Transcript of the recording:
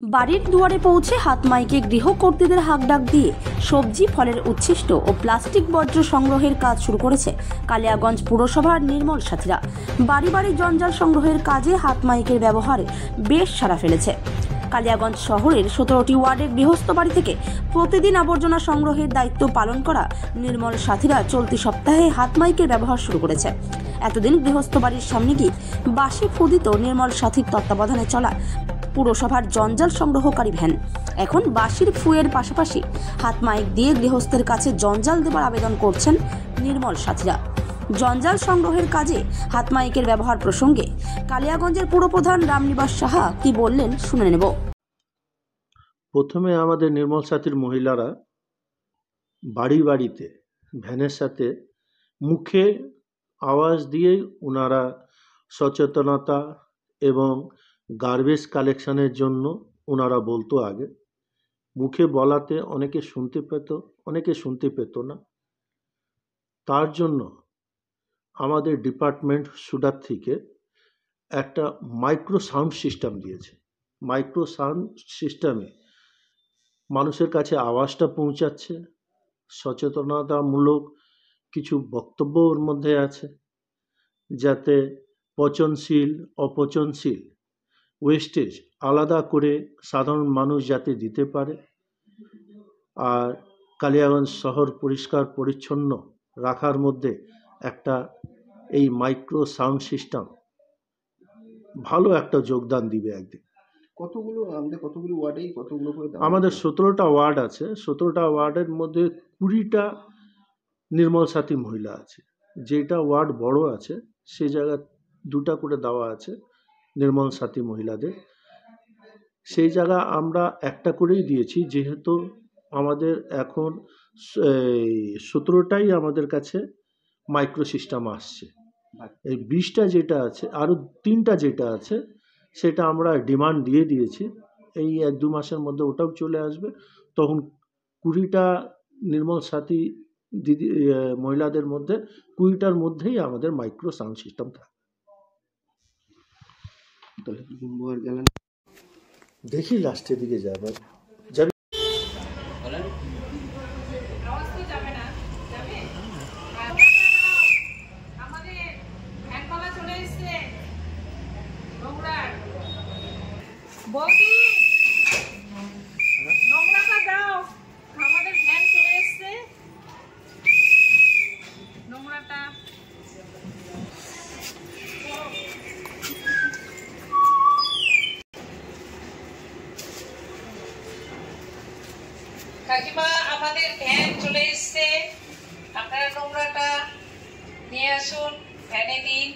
বাড়ির দুয়ারে পৌঁছে হাতমাইকে গৃহকর্তীদের হাঁকডাক দিয়ে সবজি ফলের উচ্ছিষ্ট ও প্লাস্টিক বর্জ্য সংগ্রহের কাজ শুরু করেছে কালিয়াগঞ্জ পুরসভার নির্মল সাথীরা। বাড়ি বাড়ি জঞ্জাল সংগ্রহের কাজে হাতমাইকের ব্যবহারে বেশ সাড়া ফেলেছে। কালিয়াগঞ্জ শহরের 17টি ওয়ার্ডের গৃহস্থ বাড়ি থেকে প্রতিদিন আবর্জনা সংগ্রহের দায়িত্ব পালন করা নির্মল সাথীরা চলতি সপ্তাহে হাতমাইকের ব্যবহার শুরু করেছে। এতদিন গৃহস্থ বাড়ির সামনে গিয়ে বাঁশি ফুদিত নির্মল সাথীর তত্ত্বাবধানে চলা পুরসভার জঞ্জাল সংগ্রহকারী ভ্যান। এখন বাঁশির ফুয়ের পাশাপাশি হাতমাইক দিয়ে গৃহস্থের কাছে জঞ্জাল দেবার আবেদন করছেন নির্মল সাথীরা। জঞ্জাল সংগ্রহের কাজে হাতমাইকের ব্যবহার প্রসঙ্গে কালিয়াগঞ্জের পুরপ্রধান রামনিবাস সাহা কি বললেন শুনে নেব। প্রথমে আমাদের নির্মল সাথীর মহিলারা বাড়ি বাড়িতে ভ্যানের সাথে মুখে আওয়াজ দিয়েই ওনারা সচেতনতা এবং গার্বেজ কালেকশনের জন্য ওনারা বলতো। আগে মুখে বলাতে অনেকে শুনতে পেত, অনেকে শুনতে পেত না। তার জন্য আমাদের ডিপার্টমেন্ট সুডার থেকে একটা মাইক্রো সাউন্ড সিস্টেম দিয়েছে। মাইক্রো সাউন্ড সিস্টেমে মানুষের কাছে আওয়াজটা পৌঁছাচ্ছে, সচেতনতামূলক কিছু বক্তব্য ওর মধ্যে আছে, যাতে পচনশীল অপচনশীল ওয়েস্টেজ আলাদা করে সাধারণ মানুষ যাতে দিতে পারে, আর কালিয়াগঞ্জ শহর পরিষ্কার পরিচ্ছন্ন রাখার মধ্যে একটা এই মাইক্রো সাউন্ড সিস্টেম ভালো একটা যোগদান দিবে। একদিন কতগুলো ওয়ার্ডেই কতগুলো করে আমাদের 17টা ওয়ার্ড আছে। 17টা ওয়ার্ডের মধ্যে 20টা নির্মল সাথী মহিলা আছে। যেটা ওয়ার্ড বড় আছে সেই জায়গায় 2টা করে দেওয়া আছে নির্মল সাথী মহিলাদের। সেই জায়গা আমরা একটা করেই দিয়েছি, যেহেতু আমাদের এখন 17টাই আমাদের কাছে মাইক্রো সিস্টেম আসছে। এই 20টা যেটা আছে, আরও 3টা যেটা আছে সেটা আমরা ডিমান্ড দিয়ে দিয়েছি। এই 1-2 মাসের মধ্যে ওটাও চলে আসবে। তখন 20টা নির্মল সাথী দিদি মহিলাদের মধ্যে 20টার মধ্যেই আমাদের মাইক্রো সাউন্ড সিস্টেম থাকে। দেখি লাস্টের দিকে যাবে। নোংরাটা দাও, আমাদের ভ্যান চলে এসছে। নোংরাটা কাকিমা, আমাদের ভ্যান চলে এসছে, আপনারা নোংরাটা নিয়ে আসুন, ভ্যানে দিন।